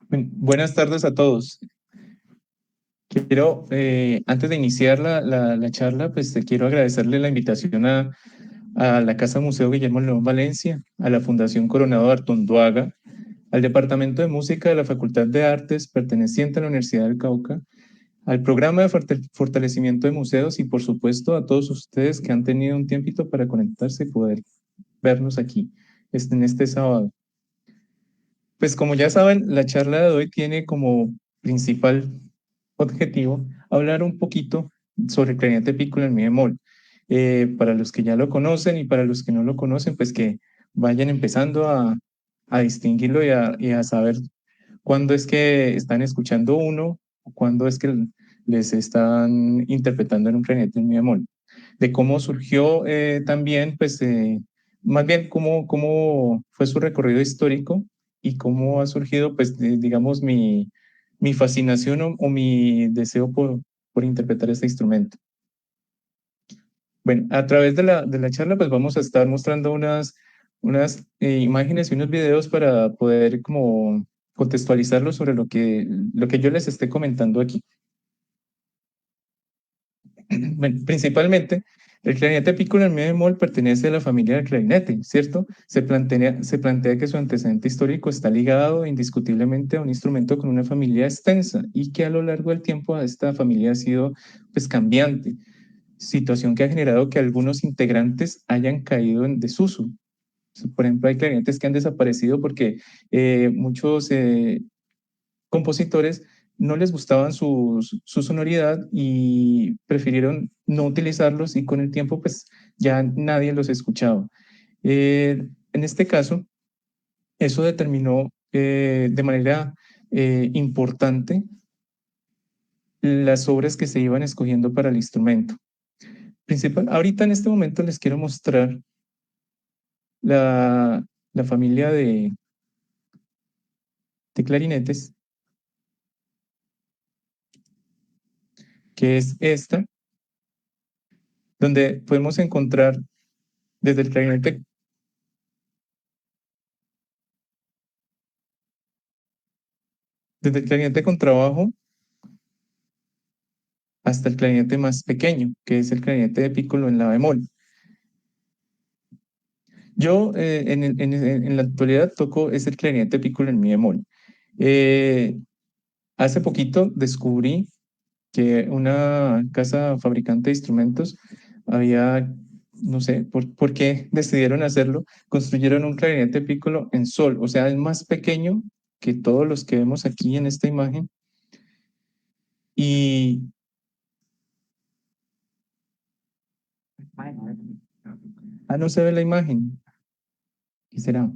Buenas tardes a todos. Quiero, antes de iniciar la charla, pues te quiero agradecerle la invitación a la Casa Museo Guillermo León Valencia, a la Fundación Coronado Artonduaga, al Departamento de Música de la Facultad de Artes perteneciente a la Universidad del Cauca, al Programa de Fortalecimiento de Museos y, por supuesto, a todos ustedes que han tenido un tiempito para conectarse y poder vernos aquí en este sábado. Pues como ya saben, la charla de hoy tiene como principal objetivo hablar un poquito sobre el clarinete piccolo en mi bemol. Para los que ya lo conocen y para los que no lo conocen, pues que vayan empezando a distinguirlo y a saber cuándo es que están escuchando uno o cuándo es que les están interpretando en un clarinete en mi bemol. De cómo surgió también, pues más bien cómo fue su recorrido histórico y cómo ha surgido, pues digamos, mi fascinación o mi deseo por interpretar este instrumento. Bueno, a través de la charla, pues vamos a estar mostrando unas imágenes y unos videos para poder como contextualizarlo sobre lo que yo les esté comentando aquí. Bueno, principalmente, el clarinete piccolo en mi bemol pertenece a la familia del clarinete, ¿cierto? Se plantea que su antecedente histórico está ligado indiscutiblemente a un instrumento con una familia extensa y que a lo largo del tiempo esta familia ha sido pues cambiante, situación que ha generado que algunos integrantes hayan caído en desuso. Por ejemplo, hay clarinetes que han desaparecido porque muchos compositores no les gustaban su sonoridad y prefirieron no utilizarlos y con el tiempo pues ya nadie los escuchaba. En este caso, eso determinó de manera importante las obras que se iban escogiendo para el instrumento. Ahorita en este momento les quiero mostrar la, la familia de clarinetes, que es esta, donde podemos encontrar desde el clarinete desde el clarinete con trabajo hasta el clarinete más pequeño, que es el clarinete de piccolo en la bemol. Yo en la actualidad toco es el clarinete piccolo en mi bemol. Eh, Hace poquito descubrí que una casa fabricante de instrumentos había, no sé por qué decidieron hacerlo, construyeron un clarinete piccolo en sol, o sea, es más pequeño que todos los que vemos aquí en esta imagen. Y, no se ve la imagen. ¿Qué será?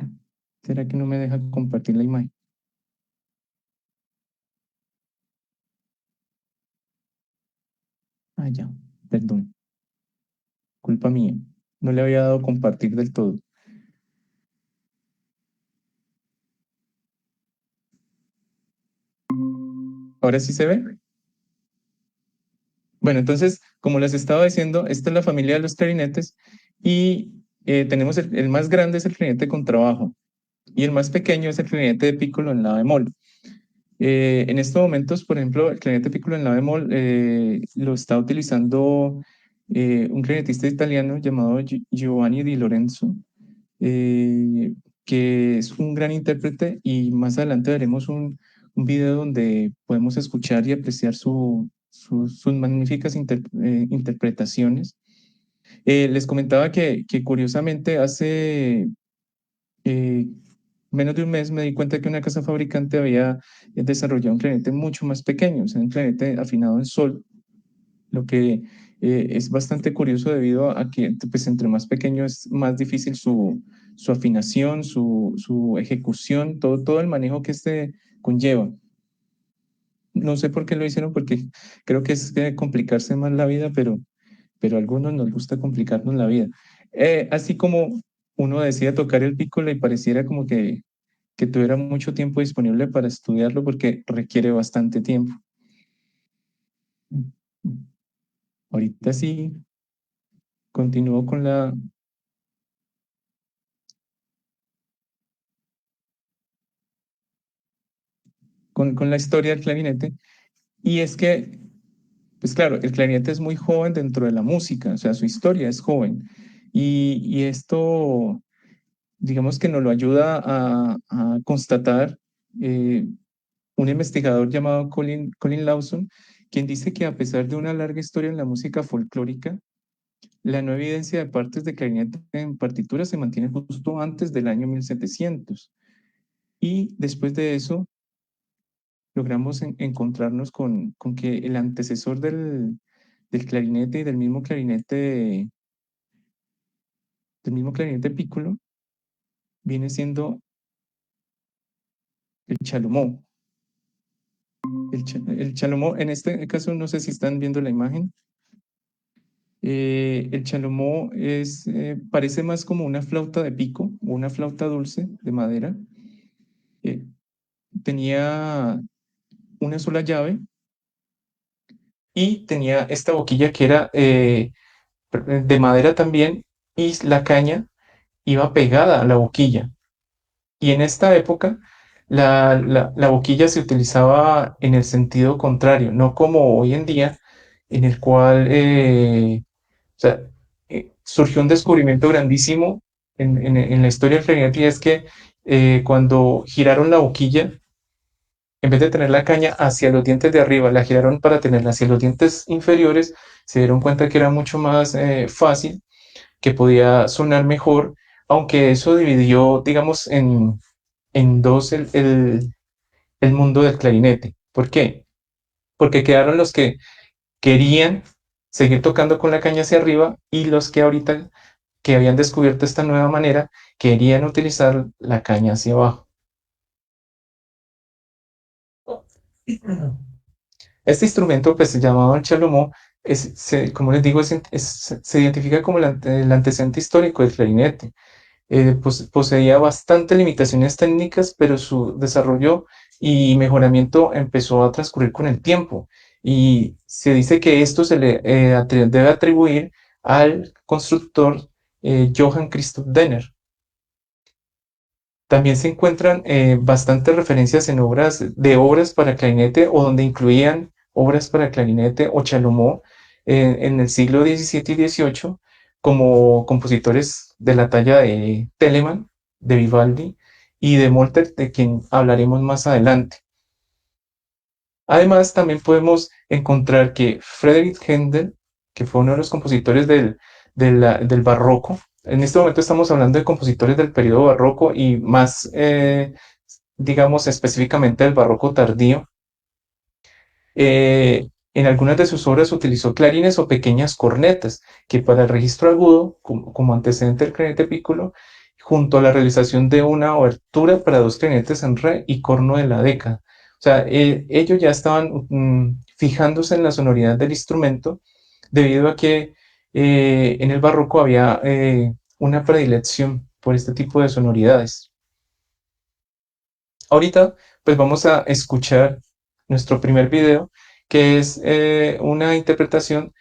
¿Será que no me deja compartir la imagen? Ah, ya, perdón, culpa mía. No le había dado compartir del todo. ¿Ahora sí se ve? Bueno, entonces, como les estaba diciendo, esta es la familia de los clarinetes y tenemos el más grande es el clarinete con trabajo y el más pequeño es el clarinete de piccolo en la bemol. En estos momentos, por ejemplo, el clarinete piccolo en la bemol lo está utilizando un clarinetista italiano llamado Giovanni Di Lorenzo, eh, que es un gran intérprete y más adelante veremos un video donde podemos escuchar y apreciar sus magníficas interpretaciones. Les comentaba que curiosamente hace eh, menos de un mes me di cuenta que una casa fabricante había desarrollado un clarinete mucho más pequeño, o sea, un clarinete afinado en sol, lo que es bastante curioso debido a que pues, entre más pequeño es más difícil su afinación, su ejecución, todo el manejo que este conlleva. No sé por qué lo hicieron, porque creo que es complicarse más la vida, pero a algunos nos gusta complicarnos la vida. Así como uno decide tocar el piccolo y pareciera como que tuviera mucho tiempo disponible para estudiarlo porque requiere bastante tiempo. Ahorita sí, continúo con. con la historia del clarinete, y es que, pues claro, el clarinete es muy joven dentro de la música, o sea, su historia es joven, y esto, digamos que nos lo ayuda a constatar eh, un investigador llamado Colin Lawson, quien dice que a pesar de una larga historia en la música folclórica, la no evidencia de partes de clarinete en partitura se mantiene justo antes del año 1700. Y después de eso, logramos encontrarnos con que el antecesor del clarinete y del mismo clarinete piccolo viene siendo el chalomó. El chalomó, en este caso, no sé si están viendo la imagen. El chalomó parece más como una flauta de pico o una flauta dulce de madera. Eh, Tenía una sola llave y tenía esta boquilla que era de madera también, y la caña iba pegada a la boquilla. Y en esta época la boquilla se utilizaba en el sentido contrario, no como hoy en día, en el cual o sea, surgió un descubrimiento grandísimo en la historia del clarinete, y es que cuando giraron la boquilla, en vez de tener la caña hacia los dientes de arriba, la giraron para tenerla hacia los dientes inferiores, se dieron cuenta que era mucho más fácil, que podía sonar mejor, aunque eso dividió, digamos, en dos el mundo del clarinete. ¿Por qué? Porque quedaron los que querían seguir tocando con la caña hacia arriba, y los que ahorita que habían descubierto esta nueva manera querían utilizar la caña hacia abajo. Este instrumento, pues llamado el chalomó, como les digo, se identifica como el antecedente histórico del clarinete. Poseía bastantes limitaciones técnicas, pero su desarrollo y mejoramiento empezó a transcurrir con el tiempo. Y se dice que esto se le debe atribuir al constructor Johann Christoph Denner. También se encuentran bastantes referencias en obras para clarinete, o donde incluían obras para clarinete o chalomó en el siglo XVII y XVIII, como compositores de la talla de Telemann, de Vivaldi y de Moltke, de quien hablaremos más adelante. Además, también podemos encontrar que Friedrich Händel, que fue uno de los compositores del barroco. En este momento estamos hablando de compositores del periodo barroco, y más, digamos, específicamente del barroco tardío. En algunas de sus obras utilizó clarines o pequeñas cornetas, que para el registro agudo, como antecedente del clarinete piccolo, junto a la realización de una obertura para dos clarinetes en re y corno de la década. O sea, ellos ya estaban fijándose en la sonoridad del instrumento, debido a que en el barroco había una predilección por este tipo de sonoridades. Ahorita, pues vamos a escuchar nuestro primer video, que es una interpretación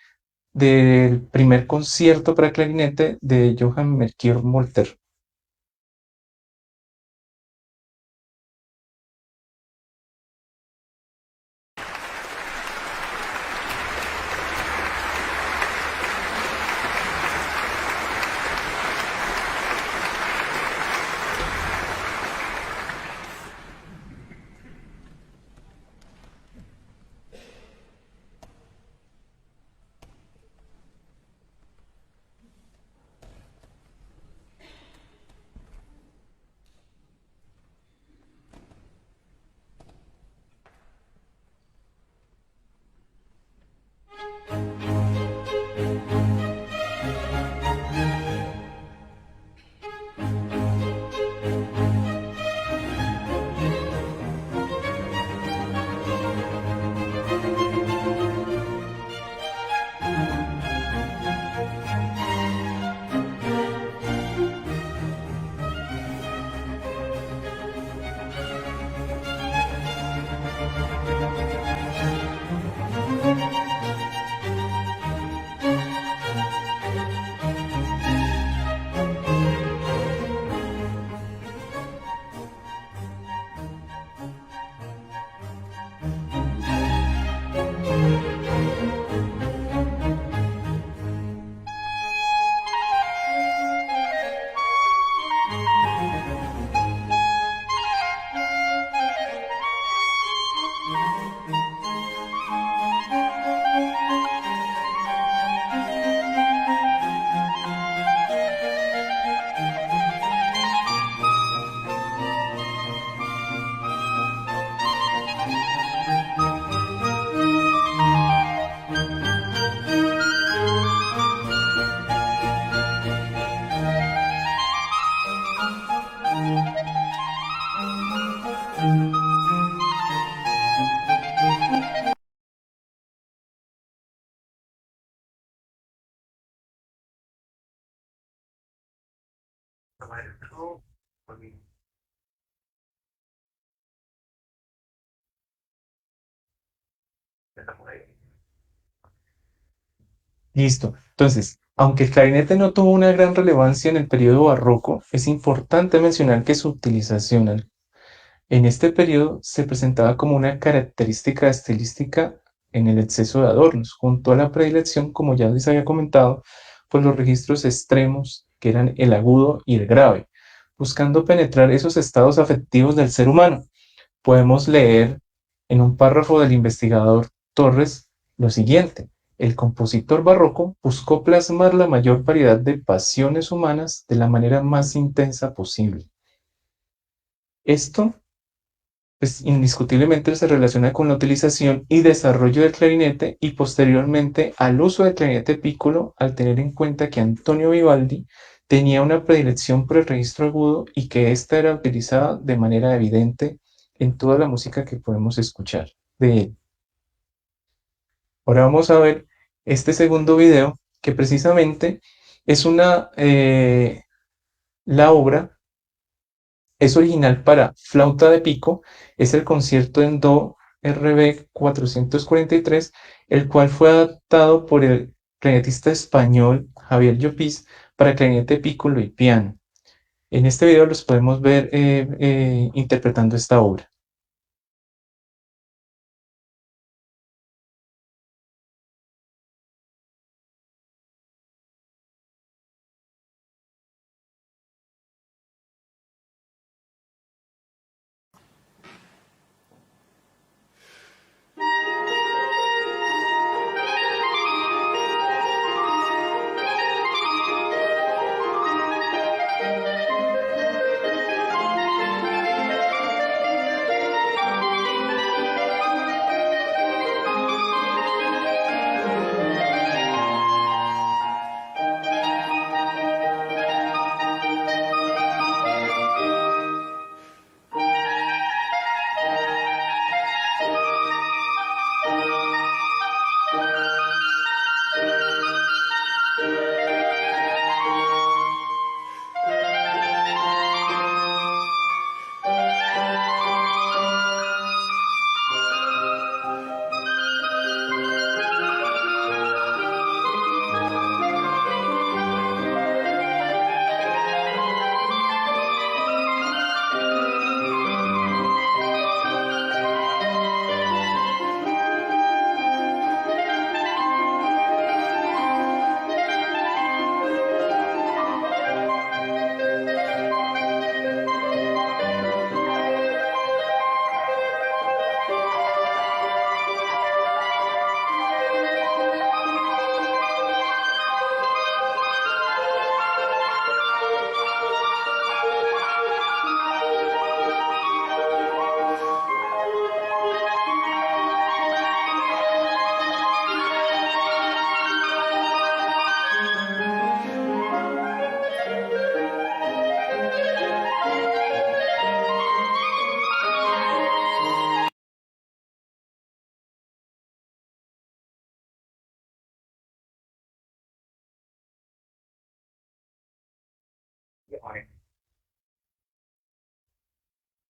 del primer concierto para clarinete de Johann Melchior Molter. Listo. Entonces, aunque el clarinete no tuvo una gran relevancia en el periodo barroco, es importante mencionar que su utilización en este periodo se presentaba como una característica estilística en el exceso de adornos, junto a la predilección, como ya les había comentado, por los registros extremos, que eran el agudo y el grave, buscando penetrar esos estados afectivos del ser humano. Podemos leer en un párrafo del investigador Torres lo siguiente: el compositor barroco buscó plasmar la mayor variedad de pasiones humanas de la manera más intensa posible. Esto, pues, indiscutiblemente se relaciona con la utilización y desarrollo del clarinete y posteriormente al uso del clarinete piccolo, al tener en cuenta que Antonio Vivaldi tenía una predilección por el registro agudo y que ésta era utilizada de manera evidente en toda la música que podemos escuchar de él. Ahora vamos a ver este segundo video que precisamente es la obra es original para flauta de pico, es el concierto en Do RB 443, el cual fue adaptado por el clarinetista español Javier Llopis para clarinete piccolo y piano. En este video los podemos ver interpretando esta obra.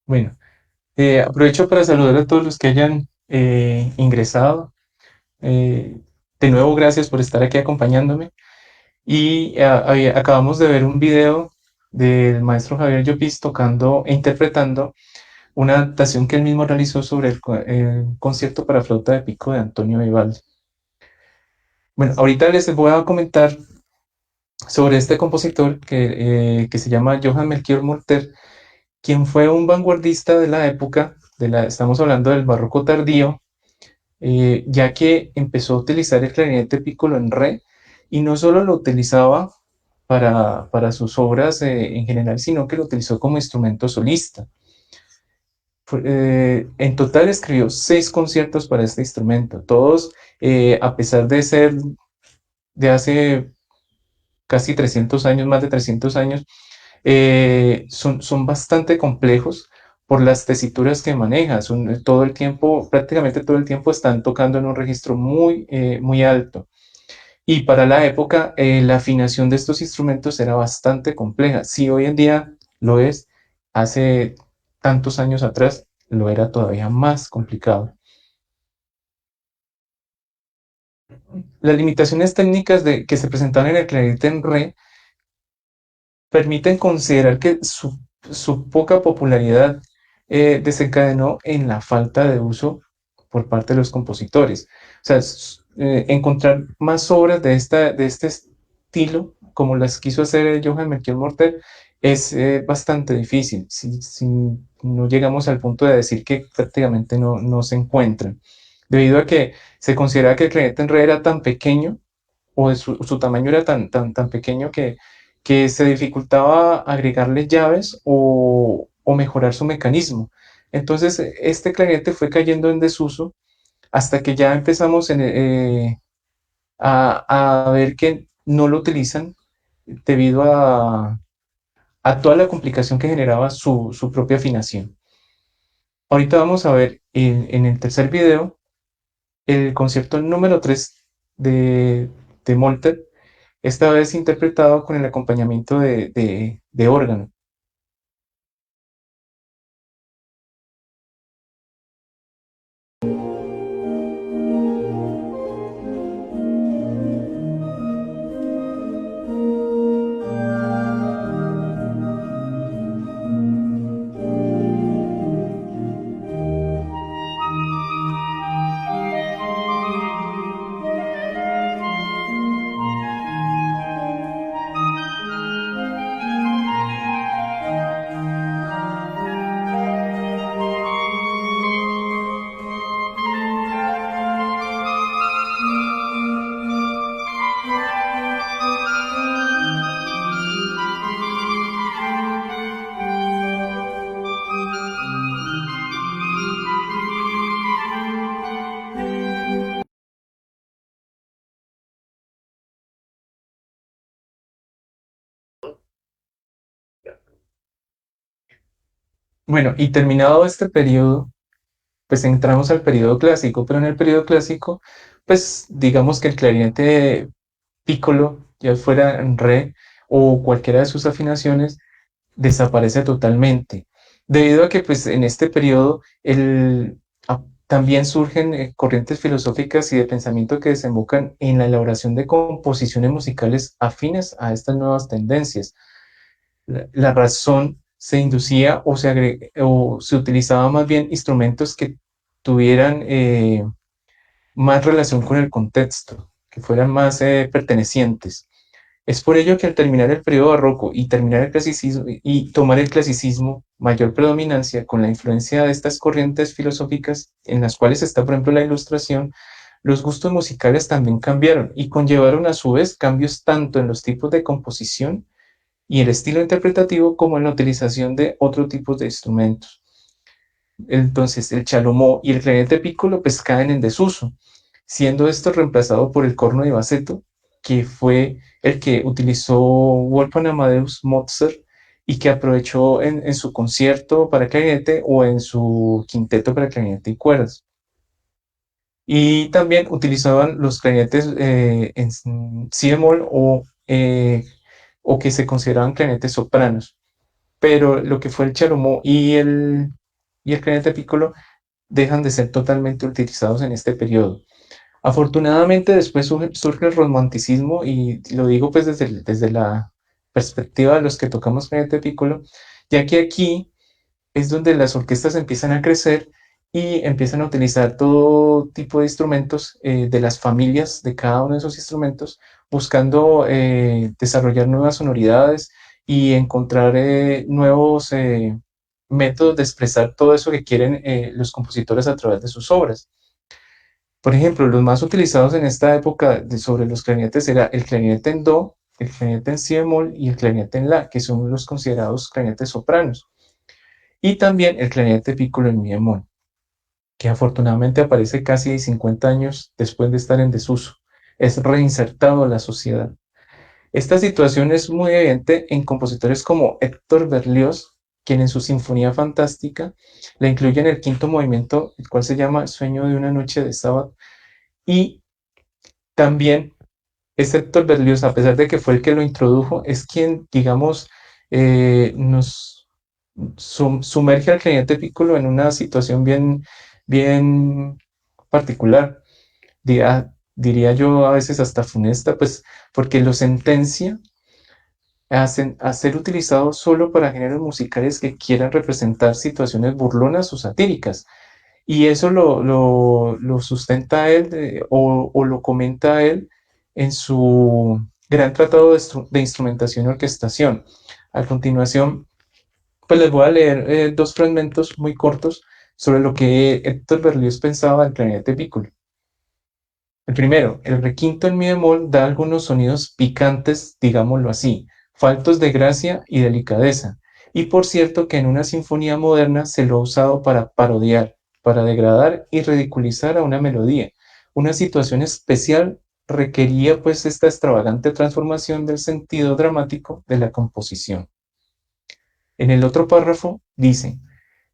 Bueno, aprovecho para saludar a todos los que hayan ingresado. Eh, de nuevo, gracias por estar aquí acompañándome. Y acabamos de ver un video del maestro Javier Llopis tocando e interpretando una adaptación que él mismo realizó sobre el concierto para flauta de pico de Antonio Vivaldi. Bueno, ahorita les voy a comentar sobre este compositor que se llama Johann Melchior Molter, quien fue un vanguardista de la época, estamos hablando del barroco tardío, ya que empezó a utilizar el clarinete piccolo en re, y no solo lo utilizaba para sus obras en general, sino que lo utilizó como instrumento solista. En total escribió 6 conciertos para este instrumento, todos, a pesar de ser de hace casi 300 años, más de 300 años, son bastante complejos por las tesituras que maneja. Todo el tiempo, prácticamente todo el tiempo están tocando en un registro muy alto. Y para la época, la afinación de estos instrumentos era bastante compleja. Si hoy en día lo es, hace tantos años atrás lo era todavía más complicado. Las limitaciones técnicas que se presentaban en el clarinete en re permiten considerar que su poca popularidad desencadenó en la falta de uso por parte de los compositores. O sea, encontrar más obras de este estilo, como las quiso hacer Johann Melchior Mortel, es bastante difícil. Si no llegamos al punto de decir que prácticamente no se encuentran, debido a que se considera que el clarinete en re era tan pequeño o de su tamaño era tan pequeño que se dificultaba agregarle llaves o mejorar su mecanismo. Entonces, este clarinete fue cayendo en desuso hasta que ya empezamos a ver que no lo utilizan debido a toda la complicación que generaba su propia afinación. Ahorita vamos a ver en el tercer video el concierto número 3 de Molter, esta vez interpretado con el acompañamiento de órgano. Bueno, y terminado este periodo, pues entramos al periodo clásico, pero en el periodo clásico, pues digamos que el clarinete piccolo, ya fuera en re o cualquiera de sus afinaciones, desaparece totalmente, debido a que pues en este periodo también surgen corrientes filosóficas y de pensamiento que desembocan en la elaboración de composiciones musicales afines a estas nuevas tendencias. La razón se inducía o se utilizaba más bien instrumentos que tuvieran más relación con el contexto, que fueran más pertenecientes. Es por ello que al terminar el periodo barroco y terminar el clasicismo y tomar el clasicismo, mayor predominancia con la influencia de estas corrientes filosóficas en las cuales está, por ejemplo, la ilustración, los gustos musicales también cambiaron y conllevaron a su vez cambios tanto en los tipos de composición y el estilo interpretativo como en la utilización de otro tipo de instrumentos. Entonces, el chalomó y el clarinete piccolo pues caen en desuso, siendo esto reemplazado por el corno de Baseto, que fue el que utilizó Wolfgang Amadeus Mozart y que aprovechó en su concierto para clarinete o en su quinteto para clarinete y cuerdas. Y también utilizaban los clarinetes en si bemol o que se consideraban clarinetes sopranos. Pero lo que fue el chalomó y el clarinete piccolo dejan de ser totalmente utilizados en este periodo. Afortunadamente después surge el romanticismo y lo digo pues desde la perspectiva de los que tocamos clarinete piccolo, ya que aquí es donde las orquestas empiezan a crecer y empiezan a utilizar todo tipo de instrumentos de las familias de cada uno de esos instrumentos, buscando desarrollar nuevas sonoridades y encontrar nuevos métodos de expresar todo eso que quieren los compositores a través de sus obras. Por ejemplo, los más utilizados en esta época sobre los clarinetes era el clarinete en do, el clarinete en si bemol y el clarinete en la, que son los considerados clarinetes sopranos. Y también el clarinete piccolo en mi bemol, que afortunadamente aparece casi 50 años después de estar en desuso. Es reinsertado a la sociedad. Esta situación es muy evidente en compositores como Héctor Berlioz, quien en su Sinfonía Fantástica la incluye en el quinto movimiento, el cual se llama Sueño de una noche de sábado, y también es Héctor Berlioz, a pesar de que fue el que lo introdujo, es quien, digamos, nos sumerge al clarinete piccolo en una situación bien particular, diría yo a veces hasta funesta, pues porque lo sentencia a ser utilizado solo para géneros musicales que quieran representar situaciones burlonas o satíricas. Y eso lo sustenta él o lo comenta él en su gran tratado de instrumentación y orquestación. A continuación, pues les voy a leer dos fragmentos muy cortos sobre lo que Héctor Berlioz pensaba del clarinete piccolo. El primero, el requinto en mi bemol da algunos sonidos picantes, digámoslo así, faltos de gracia y delicadeza. Y por cierto que en una sinfonía moderna se lo ha usado para parodiar, para degradar y ridiculizar a una melodía. Una situación especial requería pues esta extravagante transformación del sentido dramático de la composición. En el otro párrafo dice,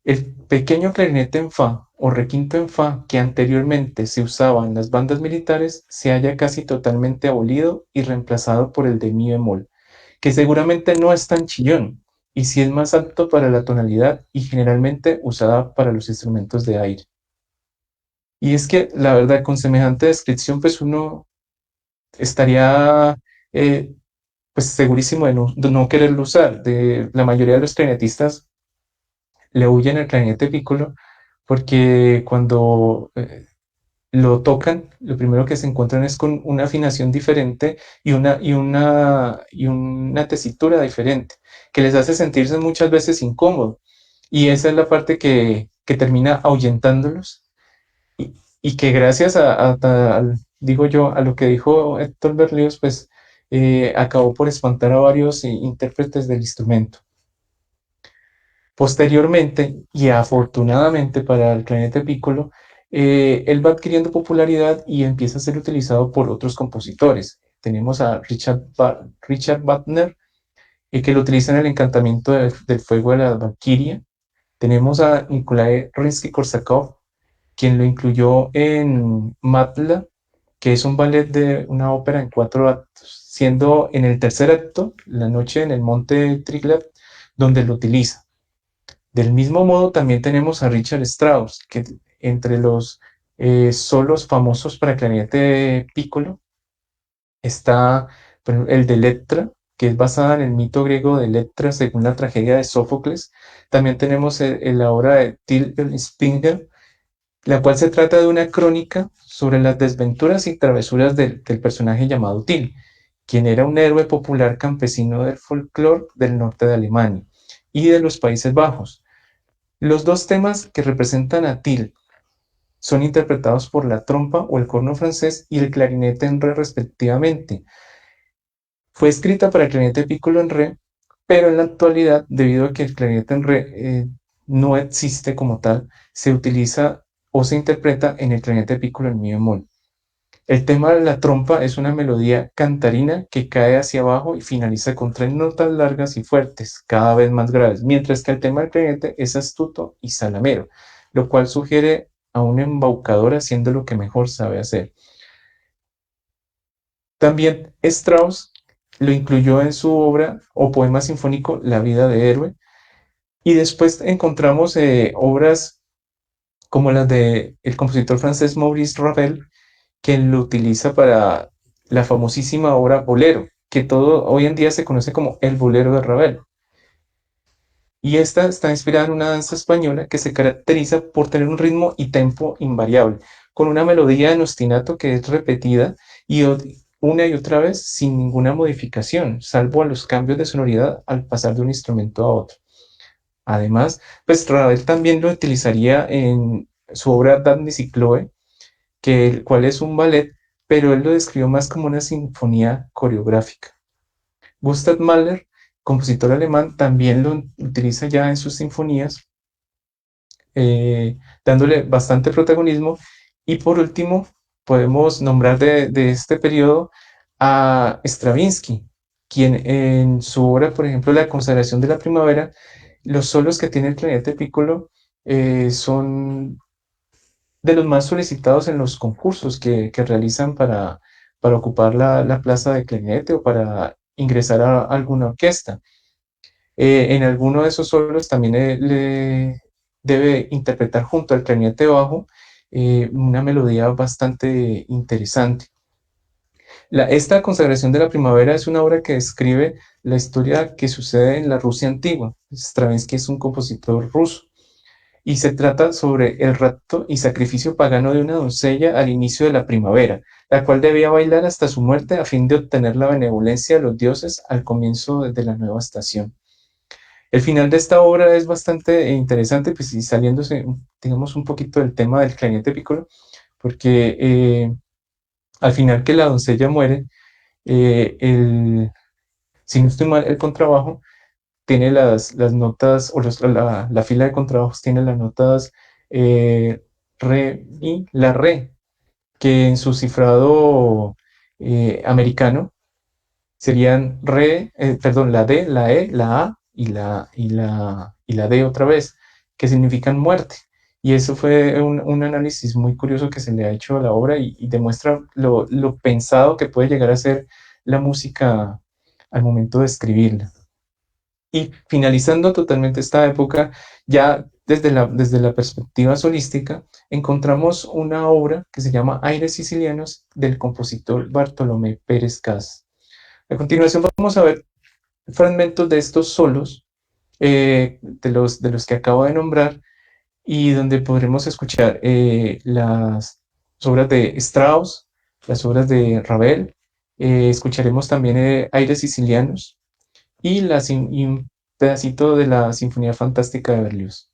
el pequeño clarinete en fa o requinto en fa que anteriormente se usaba en las bandas militares se halla casi totalmente abolido y reemplazado por el de mi bemol, que seguramente no es tan chillón y sí es más apto para la tonalidad y generalmente usada para los instrumentos de aire. Y es que la verdad con semejante descripción pues uno estaría eh, pues segurísimo de no quererlo usar. La mayoría de los clarinetistas le huyen al clarinete piccolo porque cuando lo tocan, lo primero que se encuentran es con una afinación diferente y una tesitura diferente, que les hace sentirse muchas veces incómodos. Y esa es la parte que termina ahuyentándolos y, y que gracias digo yo, a lo que dijo Héctor Berlioz, pues acabó por espantar a varios intérpretes del instrumento. Posteriormente, y afortunadamente para el clarinete piccolo, él va adquiriendo popularidad y empieza a ser utilizado por otros compositores. Tenemos a Richard Wagner, que lo utiliza en el encantamiento del fuego de la Valquiria. Tenemos a Nikolai Rimsky-Korsakov, quien lo incluyó en Matla, que es un ballet de una ópera en 4 actos, siendo en el tercer acto, La noche en el monte Triglav, donde lo utiliza. Del mismo modo, también tenemos a Richard Strauss, que entre los solos famosos para clarinete piccolo está el de Electra, que es basada en el mito griego de Electra según la tragedia de Sófocles. También tenemos la obra de Till Spinger, la cual se trata de una crónica sobre las desventuras y travesuras del personaje llamado Till, quien era un héroe popular campesino del folclore del norte de Alemania y de los Países Bajos. Los dos temas que representan a Till son interpretados por la trompa o el corno francés y el clarinete en re respectivamente. Fue escrita para el clarinete piccolo en re, pero en la actualidad, debido a que el clarinete en re no existe como tal, se utiliza o se interpreta en el clarinete piccolo en mi bemol. El tema de la trompa es una melodía cantarina que cae hacia abajo y finaliza con 3 notas largas y fuertes, cada vez más graves, mientras que el tema del clarinete es astuto y salamero, lo cual sugiere a un embaucador haciendo lo que mejor sabe hacer. También Strauss lo incluyó en su obra o poema sinfónico La vida de héroe, y después encontramos obras como las de el compositor francés Maurice Ravel, que lo utiliza para la famosísima obra Bolero, que todo hoy en día se conoce como el Bolero de Ravel. Y esta está inspirada en una danza española que se caracteriza por tener un ritmo y tempo invariable, con una melodía en ostinato que es repetida y una y otra vez sin ninguna modificación, salvo a los cambios de sonoridad al pasar de un instrumento a otro. Además, pues Ravel también lo utilizaría en su obra Daphnis y Chloe, el cual es un ballet, pero él lo describió más como una sinfonía coreográfica. Gustav Mahler, compositor alemán, también lo utiliza ya en sus sinfonías, dándole bastante protagonismo. Y por último, podemos nombrar de este periodo a Stravinsky, quien en su obra, por ejemplo, La consagración de la primavera, los solos que tiene el clarinete piccolo son de los más solicitados en los concursos que realizan para ocupar la plaza de clarinete o para ingresar a alguna orquesta. En alguno de esos solos también le debe interpretar junto al clarinete bajo una melodía bastante interesante. Esta consagración de la primavera es una obra que describe la historia que sucede en la Rusia antigua. Stravinsky es un compositor ruso y se trata sobre el rapto y sacrificio pagano de una doncella al inicio de la primavera, la cual debía bailar hasta su muerte a fin de obtener la benevolencia de los dioses al comienzo de la nueva estación. El final de esta obra es bastante interesante, pues y saliéndose, digamos, un poquito del tema del clarinete piccolo, porque al final que la doncella muere, si no estoy mal, el contrabajo tiene las notas, o la fila de contrabajos tiene las notas re, mi, la, re, que en su cifrado americano serían re, perdón, la D, la E, la A y la D otra vez, que significan muerte. Y eso fue un análisis muy curioso que se le ha hecho a la obra y demuestra lo pensado que puede llegar a ser la música al momento de escribirla. Y finalizando totalmente esta época, ya desde la perspectiva solística, encontramos una obra que se llama Aires Sicilianos del compositor Bartolomé Pérez Cas. A continuación vamos a ver fragmentos de estos solos, de los que acabo de nombrar, y donde podremos escuchar las obras de Strauss, las obras de Ravel, escucharemos también Aires Sicilianos y un pedacito de la Sinfonía Fantástica de Berlioz.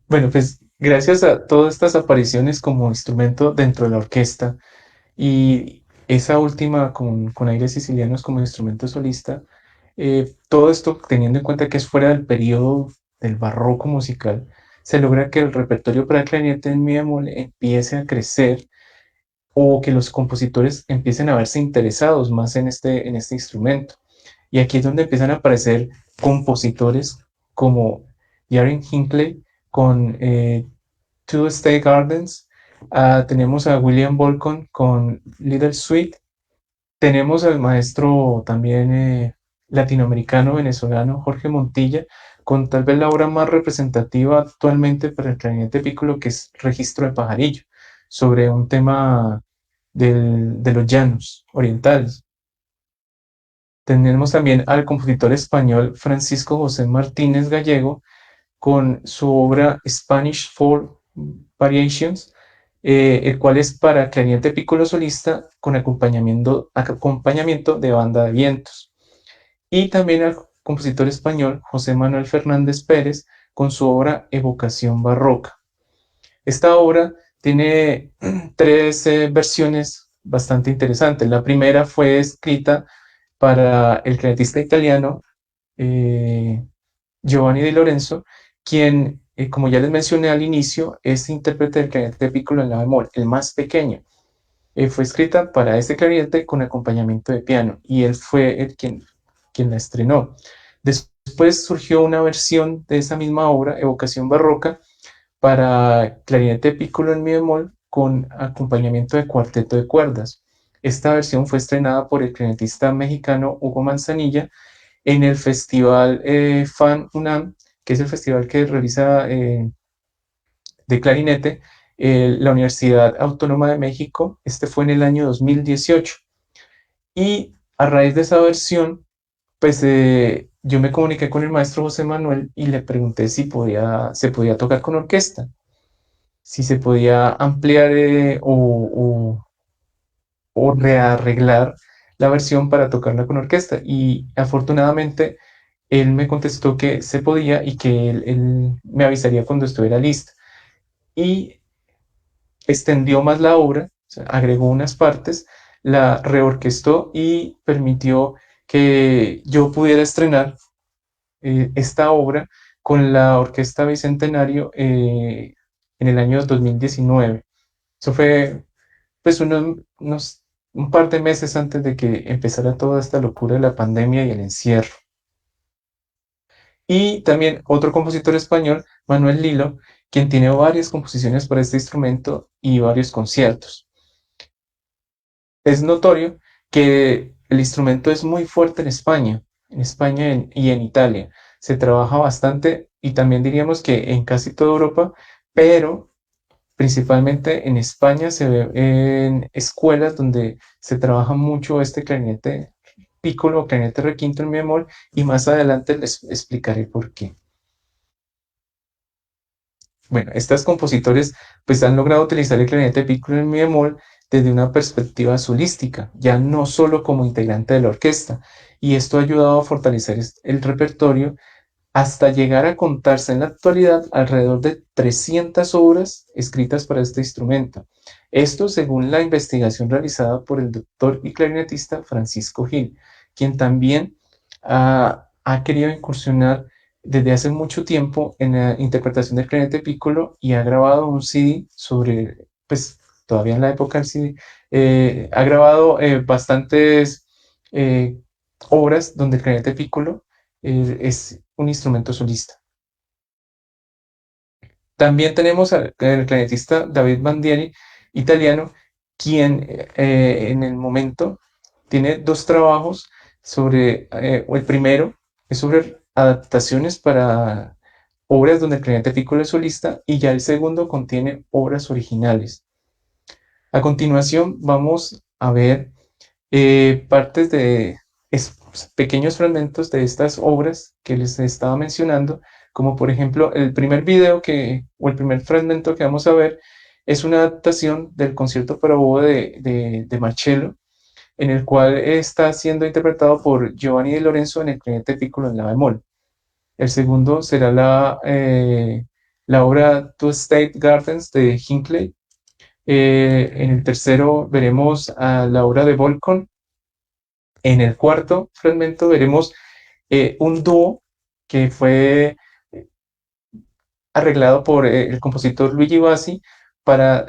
Bueno, pues gracias a todas estas apariciones como instrumento dentro de la orquesta y esa última con aires sicilianos como instrumento solista, todo esto teniendo en cuenta que es fuera del periodo del barroco musical, se logra que el repertorio para clarinete en mi bemol empiece a crecer o que los compositores empiecen a verse interesados más en este instrumento. Y aquí es donde empiezan a aparecer compositores como Jaren Hinckley con Two State Gardens, tenemos a William Bolcon con Little Sweet, tenemos al maestro también latinoamericano venezolano Jorge Montilla con tal vez la obra más representativa actualmente para el clarinete piccolo, que es Registro de Pajarillo, sobre un tema de los llanos orientales. Tenemos también al compositor español Francisco José Martínez Gallego con su obra Spanish Four Variations, el cual es para clarinete piccolo solista con acompañamiento de banda de vientos. Y también al compositor español José Manuel Fernández Pérez con su obra Evocación Barroca. Esta obra tiene tres versiones bastante interesantes. La primera fue escrita para el clarinetista italiano eh, Giovanni Di Lorenzo, quien, como ya les mencioné al inicio, es intérprete del clarinete piccolo en la bemol, el más pequeño. Fue escrita para este clarinete con acompañamiento de piano y él fue quien la estrenó. Después surgió una versión de esa misma obra, Evocación Barroca, para clarinete piccolo en mi bemol con acompañamiento de cuarteto de cuerdas. Esta versión fue estrenada por el clarinetista mexicano Hugo Manzanilla en el festival Fan UNAM, que es el festival que realiza de clarinete la Universidad Autónoma de México. Este fue en el año 2018. Y a raíz de esa versión, pues yo me comuniqué con el maestro José Manuel y le pregunté si se podía tocar con orquesta, si se podía ampliar o rearreglar la versión para tocarla con orquesta. Y afortunadamente él me contestó que se podía y que él me avisaría cuando estuviera lista. Y extendió más la obra, o sea, agregó unas partes, la reorquestó y permitió que yo pudiera estrenar esta obra con la Orquesta Bicentenario en el año 2019. Eso fue pues un par de meses antes de que empezara toda esta locura de la pandemia y el encierro. Y también otro compositor español, Manuel Lilo, quien tiene varias composiciones para este instrumento y varios conciertos. Es notorio que el instrumento es muy fuerte en España y en Italia. Se trabaja bastante y también diríamos que en casi toda Europa, pero principalmente en España se ve en escuelas donde se trabaja mucho este clarinete piccolo o clarinete requinto en mi bemol y más adelante les explicaré por qué. Bueno, estos compositores pues han logrado utilizar el clarinete piccolo en mi bemol desde una perspectiva solística, ya no solo como integrante de la orquesta, y esto ha ayudado a fortalecer el repertorio hasta llegar a contarse en la actualidad alrededor de 300 obras escritas para este instrumento. Esto según la investigación realizada por el doctor y clarinetista Francisco Gil, quien también ha querido incursionar desde hace mucho tiempo en la interpretación del clarinete piccolo y ha grabado un CD sobre, pues todavía en la época del CD, ha grabado bastantes eh, obras donde el clarinete piccolo es un instrumento solista. También tenemos al clarinetista David Bandieri, italiano, quien en el momento tiene dos trabajos el primero es sobre adaptaciones para obras donde el clarinete piccolo es solista y ya el segundo contiene obras originales. A continuación vamos a ver partes de pequeños fragmentos de estas obras que les estaba mencionando, como por ejemplo el primer video o el primer fragmento que vamos a ver es una adaptación del concierto para oboe de Marcello, en el cual está siendo interpretado por Giovanni Di Lorenzo en el clarinete piccolo en la bemol. El segundo será la obra Two State Gardens de Hinckley. En el tercero veremos a la obra de Volcon. En el cuarto fragmento veremos un dúo que fue arreglado por el compositor Luigi Bassi para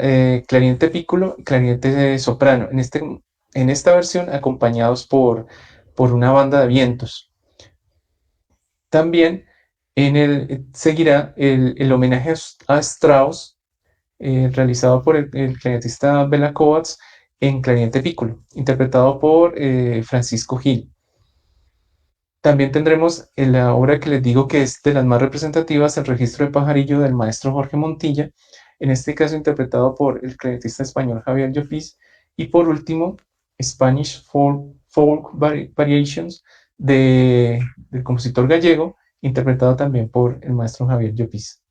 clarinete piccolo y clarinete soprano. En esta versión acompañados por una banda de vientos. También seguirá el homenaje a Strauss realizado por el clarinetista Bela Kovacs en clarinete piccolo, interpretado por Francisco Gil. También tendremos en la obra que les digo que es de las más representativas, el registro de pajarillo del maestro Jorge Montilla, en este caso interpretado por el clarinetista español Javier Llopis, y por último, Spanish Folk Variations del compositor gallego, interpretado también por el maestro Javier Llopis.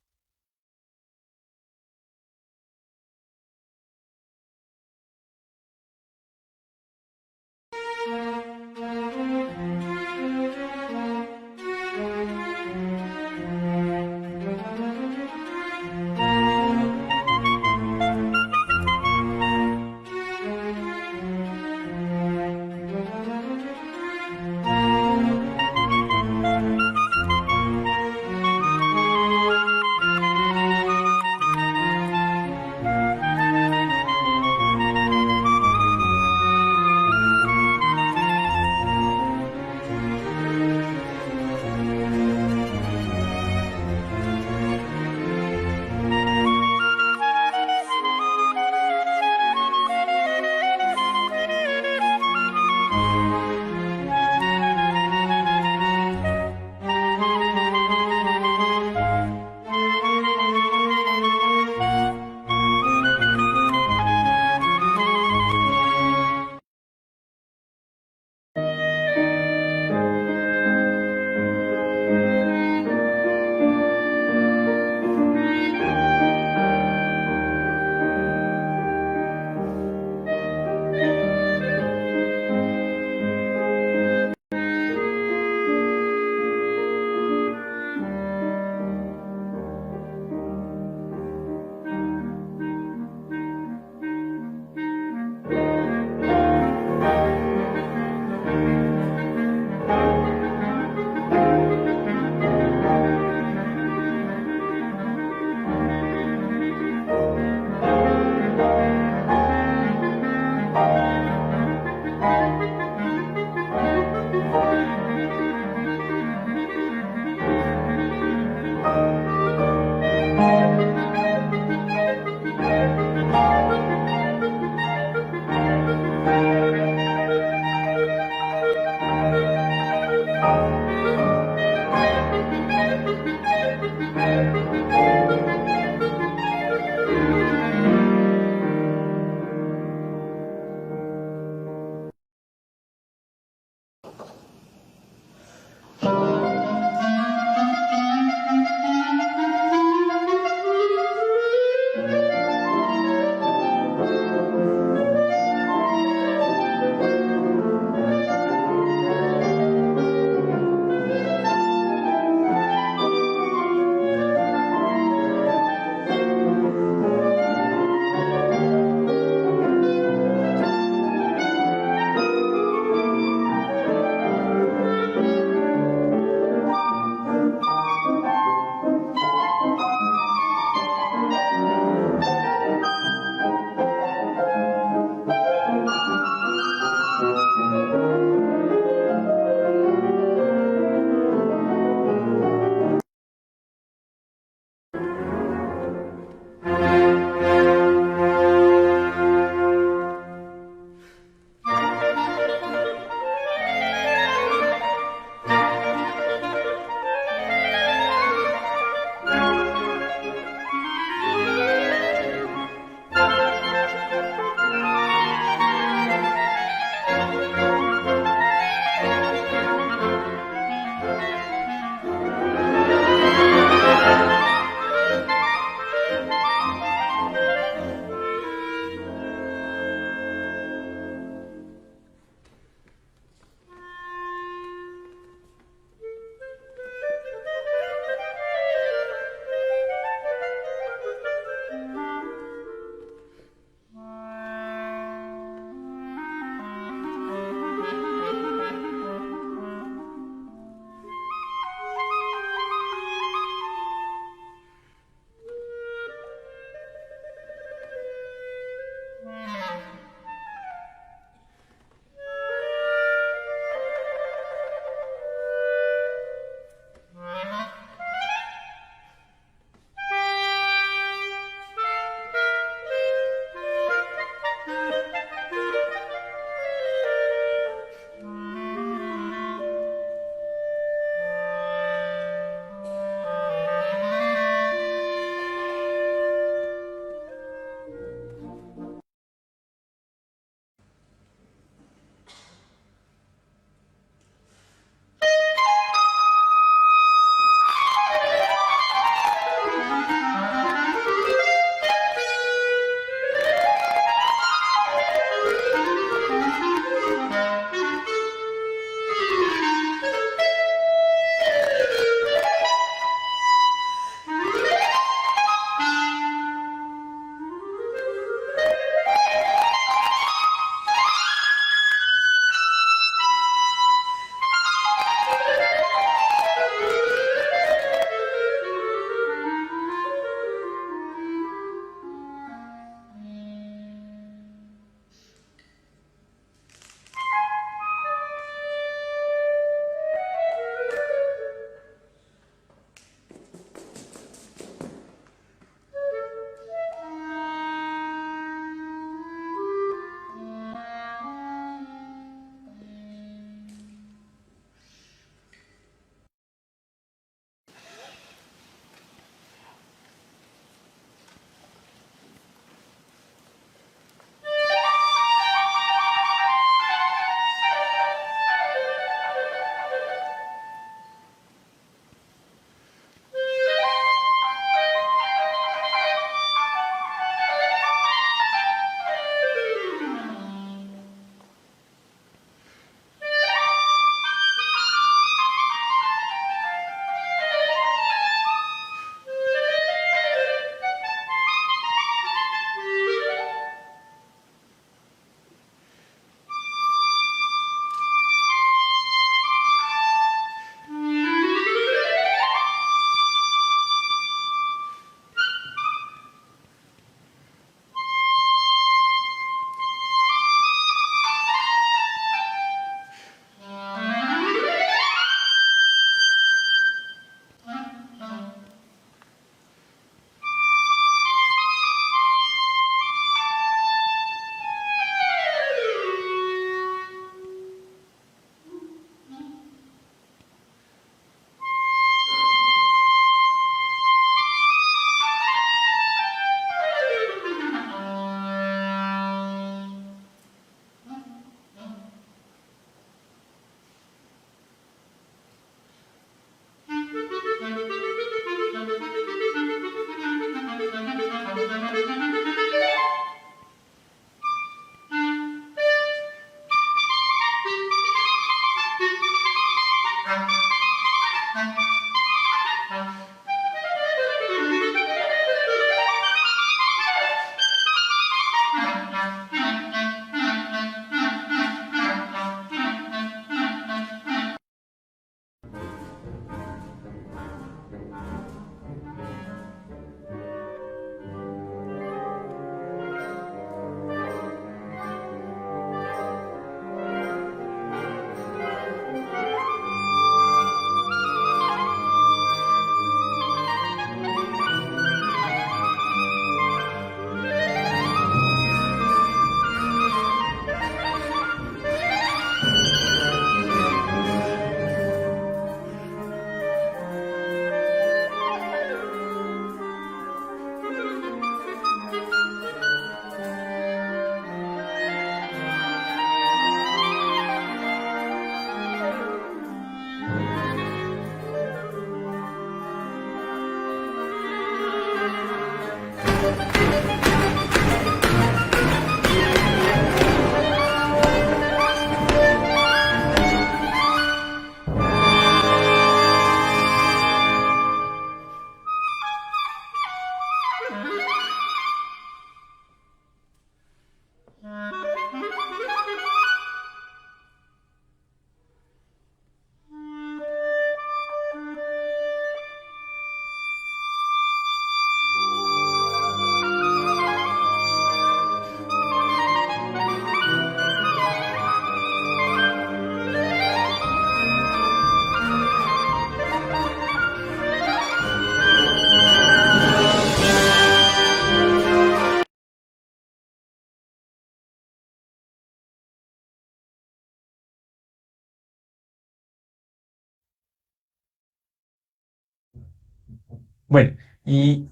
Bueno, y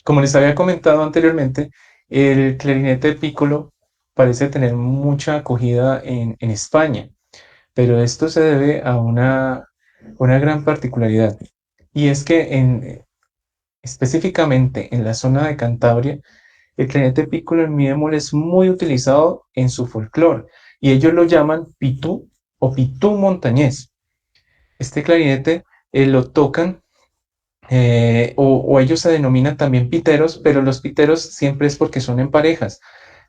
como les había comentado anteriormente, el clarinete piccolo parece tener mucha acogida en España, pero esto se debe a una gran particularidad, y es que específicamente en la zona de Cantabria, el clarinete piccolo en mi bemol es muy utilizado en su folclore, y ellos lo llaman pitú o pitú montañés. Este clarinete lo tocan o ellos se denominan también piteros, pero los piteros siempre es porque son en parejas,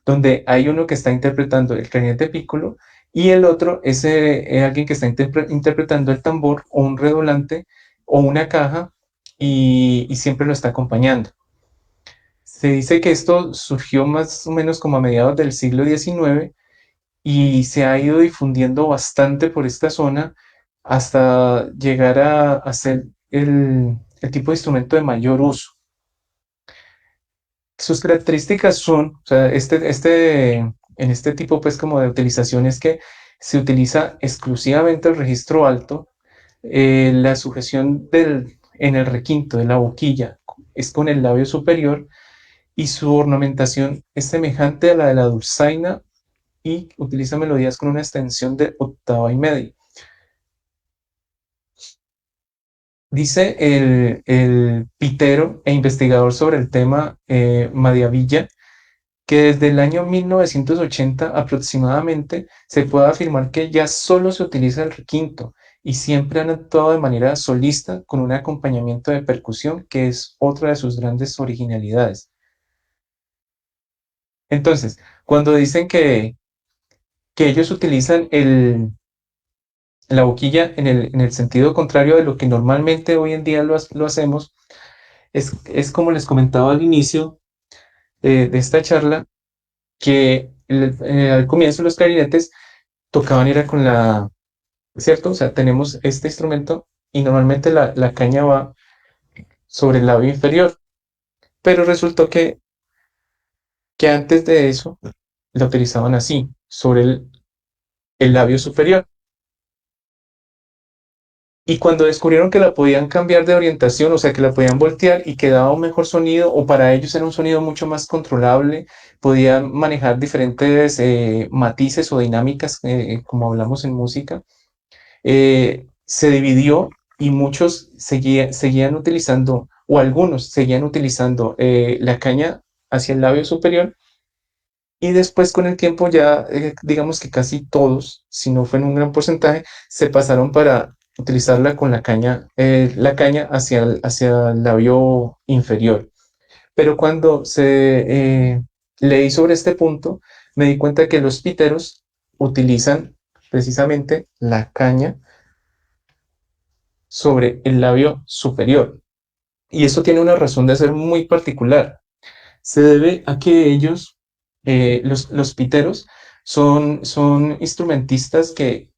donde hay uno que está interpretando el clarinete piccolo y el otro es alguien que está interpretando el tambor o un redoblante o una caja y siempre lo está acompañando. Se dice que esto surgió más o menos como a mediados del siglo XIX y se ha ido difundiendo bastante por esta zona hasta llegar a ser el tipo de instrumento de mayor uso. Sus características son, o sea, en este tipo pues como de utilización es que se utiliza exclusivamente el registro alto, la sujeción en el requinto de la boquilla es con el labio superior y su ornamentación es semejante a la de la dulzaina y utiliza melodías con una extensión de octava y media. Dice el pitero e investigador sobre el tema Madiavilla que desde el año 1980 aproximadamente se puede afirmar que ya solo se utiliza el requinto y siempre han actuado de manera solista con un acompañamiento de percusión que es otra de sus grandes originalidades. Entonces, cuando dicen que ellos utilizan la boquilla en el sentido contrario de lo que normalmente hoy en día lo hacemos, es como les comentaba al inicio de esta charla, que al comienzo los clarinetes tocaban era con ¿cierto? O sea, tenemos este instrumento y normalmente la caña va sobre el labio inferior, pero resultó que antes de eso la utilizaban así, sobre el labio superior. Y cuando descubrieron que la podían cambiar de orientación, o sea, que la podían voltear y que daba un mejor sonido, o para ellos era un sonido mucho más controlable, podían manejar diferentes matices o dinámicas, como hablamos en música, se dividió y muchos seguían utilizando, o algunos seguían utilizando la caña hacia el labio superior y después con el tiempo ya, digamos que casi todos, si no fue en un gran porcentaje, se pasaron para utilizarla con la caña hacia el labio inferior. Pero cuando leí sobre este punto, me di cuenta que los piteros utilizan precisamente la caña sobre el labio superior. Y esto tiene una razón de ser muy particular. Se debe a que ellos, los piteros, son instrumentistas que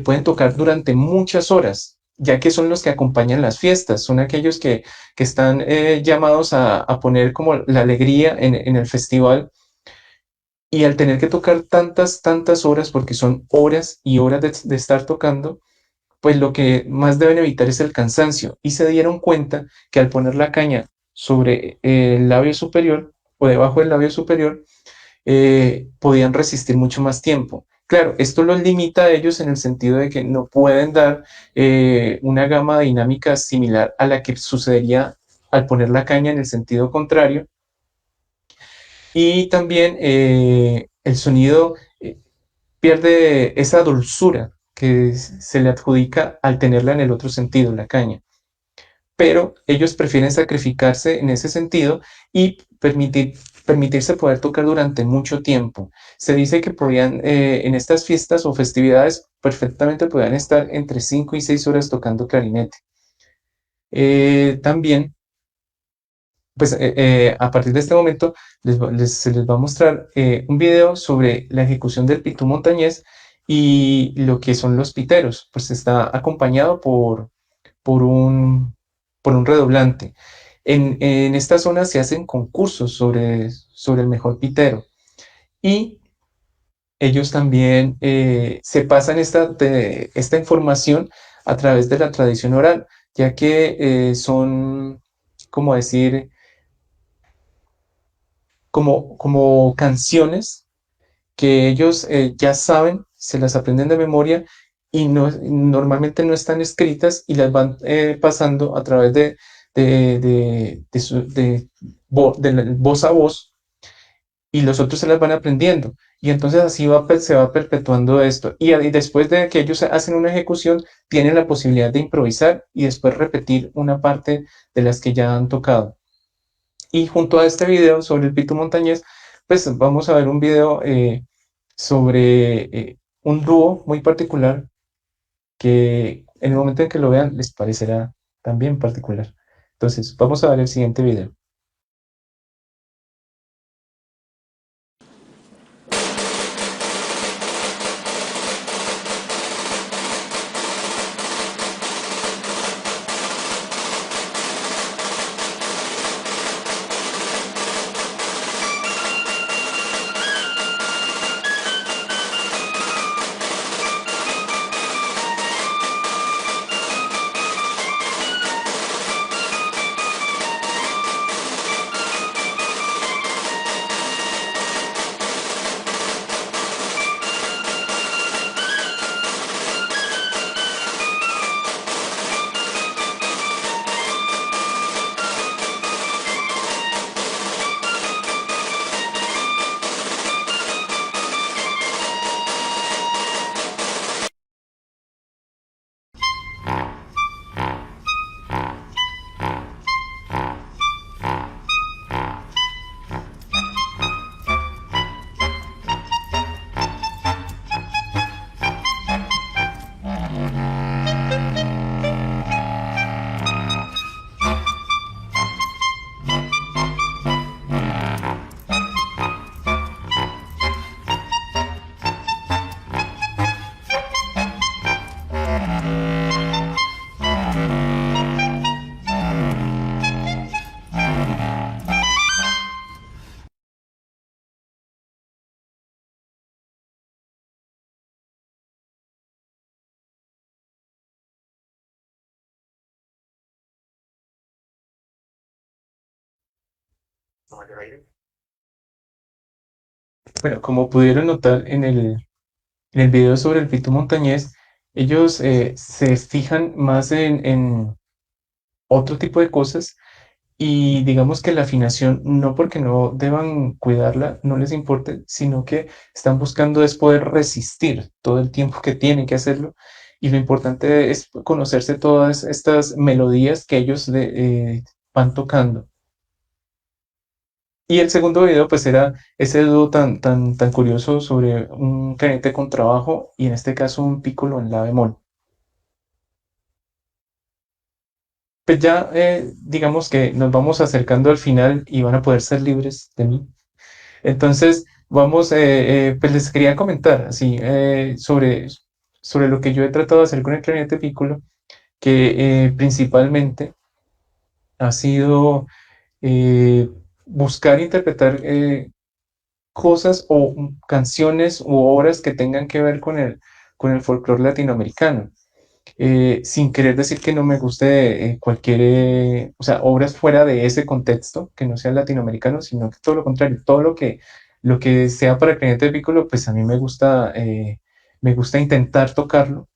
pueden tocar durante muchas horas, ya que son los que acompañan las fiestas, son aquellos que están llamados a poner como la alegría en el festival. Y al tener que tocar tantas horas, porque son horas y horas de estar tocando, pues lo que más deben evitar es el cansancio. Y se dieron cuenta que al poner la caña sobre el labio superior o debajo del labio superior, podían resistir mucho más tiempo. Claro, esto los limita a ellos en el sentido de que no pueden dar una gama dinámica similar a la que sucedería al poner la caña en el sentido contrario. Y también el sonido pierde esa dulzura que se le adjudica al tenerla en el otro sentido, la caña. Pero ellos prefieren sacrificarse en ese sentido y permitirse poder tocar durante mucho tiempo. Se dice que podían, en estas fiestas o festividades, perfectamente podían estar entre 5 y 6 horas tocando clarinete. También, pues a partir de este momento, se les va a mostrar un video sobre la ejecución del pitú montañés y lo que son los piteros. Pues está acompañado por un, por un redoblante. En esta zona se hacen concursos sobre el mejor pitero y ellos también se pasan esta información a través de la tradición oral, ya que como decir, como canciones que ellos ya saben, se las aprenden de memoria y normalmente no están escritas y las van pasando a través de voz a voz y los otros se las van aprendiendo. Y entonces así se va perpetuando esto. Y después de que ellos hacen una ejecución, tienen la posibilidad de improvisar y después repetir una parte de las que ya han tocado. Y junto a este video sobre el Pitu Montañés, pues vamos a ver un video sobre un dúo muy particular que en el momento en que lo vean les parecerá también particular. Entonces, vamos a ver el siguiente video. Bueno, como pudieron notar en el video sobre el Pitu Montañés, ellos se fijan más en otro tipo de cosas y digamos que la afinación, no porque no deban cuidarla, no les importe, sino que están buscando es poder resistir todo el tiempo que tienen que hacerlo. Y lo importante es conocerse todas estas melodías que ellos van tocando. Y el segundo video, pues era ese dúo tan curioso sobre un clarinete con trabajo y en este caso un piccolo en la bemol. Pues ya digamos que nos vamos acercando al final y van a poder ser libres de mí. Entonces, pues les quería comentar así sobre lo que yo he tratado de hacer con el clarinete piccolo, que principalmente ha sido eh, buscar interpretar cosas o canciones u obras que tengan que ver con el folclore latinoamericano. Sin querer decir que no me guste o sea, obras fuera de ese contexto, que no sean latinoamericanos, sino que todo lo contrario, todo lo que sea para el clarinete piccolo, pues a mí me gusta intentar tocarlo.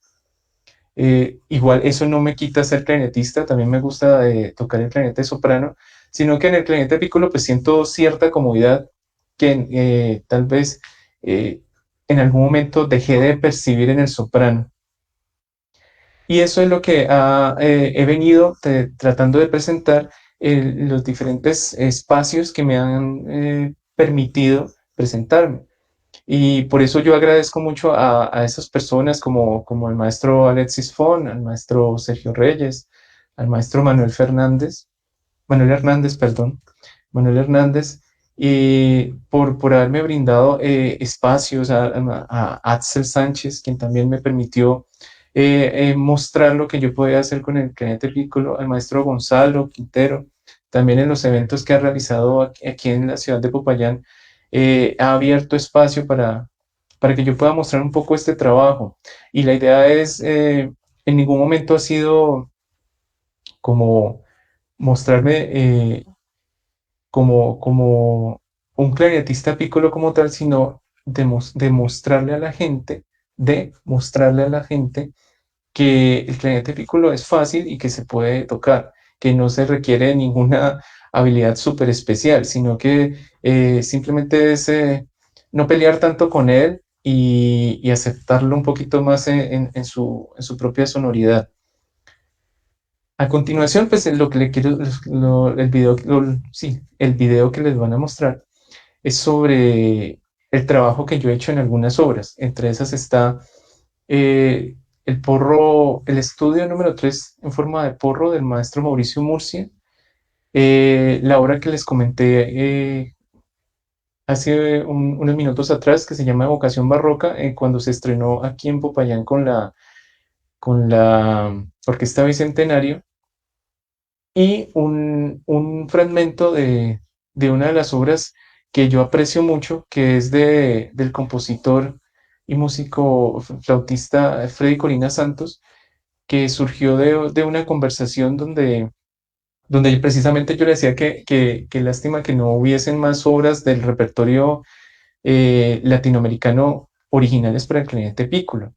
Igual eso no me quita ser clarinetista, también me gusta tocar el clarinete soprano, sino que en el clarinete piccolo pues siento cierta comodidad que tal vez eh, en algún momento dejé de percibir en el soprano. Y eso es lo que he venido tratando de presentar en los diferentes espacios que me han permitido presentarme. Y por eso yo agradezco mucho a esas personas como el maestro Alexis Fon, al maestro Sergio Reyes, al maestro Manuel Hernández, perdón, Manuel Hernández, y por haberme brindado espacios a Axel Sánchez, quien también me permitió mostrar lo que yo podía hacer con el clarinete piccolo, al maestro Gonzalo Quintero, también en los eventos que ha realizado aquí en la ciudad de Popayán, ha abierto espacio para que yo pueda mostrar un poco este trabajo. Y la idea es, en ningún momento ha sido como mostrarme como un clarinetista piccolo como tal, sino demostrarle a la gente, mostrarle a la gente que el clarinete piccolo es fácil y que se puede tocar, que no se requiere ninguna habilidad súper especial, sino que simplemente es no pelear tanto con él y aceptarlo un poquito más en su propia sonoridad. A continuación, pues lo que le quiero, el video, sí, el video que les van a mostrar es sobre el trabajo que yo he hecho en algunas obras. Entre esas está el porro, el estudio número 3 en forma de porro del maestro Mauricio Murcia. La obra que les comenté hace unos minutos atrás, que se llama Evocación Barroca, cuando se estrenó aquí en Popayán con la Orquesta Bicentenario, y un fragmento de una de las obras que yo aprecio mucho, que es del compositor y músico flautista Freddy Corina Santos, que surgió de una conversación donde precisamente yo le decía que lástima que no hubiesen más obras del repertorio latinoamericano originales para el clarinete piccolo.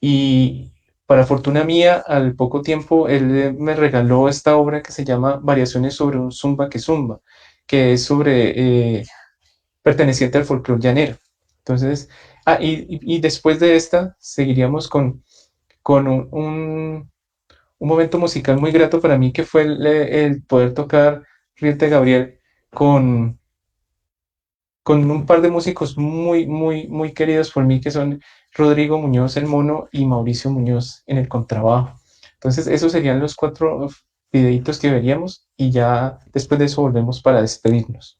Y para fortuna mía, al poco tiempo, él me regaló esta obra que se llama Variaciones sobre un zumba que zumba, que es sobre perteneciente al folclore llanero. Entonces, y después de esta, seguiríamos con un momento musical muy grato para mí, que fue el poder tocar Riente Gabriel con, con un par de músicos muy queridos por mí, que son Rodrigo Muñoz, el mono, y Mauricio Muñoz en el contrabajo. Entonces, esos serían los cuatro videitos que veríamos y ya después de eso volvemos para despedirnos.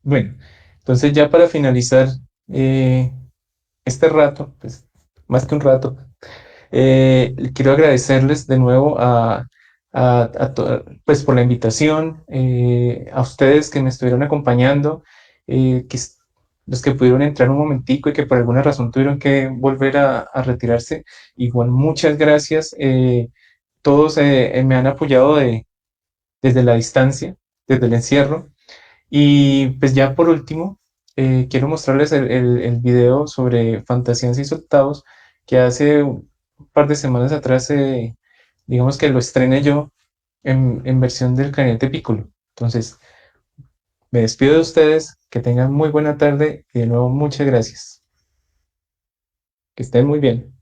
Bueno, entonces ya para finalizar eh, este rato, pues más que un rato, quiero agradecerles de nuevo pues por la invitación, a ustedes que me estuvieron acompañando, los que pudieron entrar un momentico y que por alguna razón tuvieron que volver a retirarse. Igual, muchas gracias. Todos me han apoyado desde la distancia, desde el encierro. Y pues ya por último, quiero mostrarles el video sobre Fantasías Insultados, que hace un par de semanas atrás, digamos que lo estrené yo en versión del Clarinete Piccolo. Entonces, me despido de ustedes, que tengan muy buena tarde y de nuevo muchas gracias. Que estén muy bien.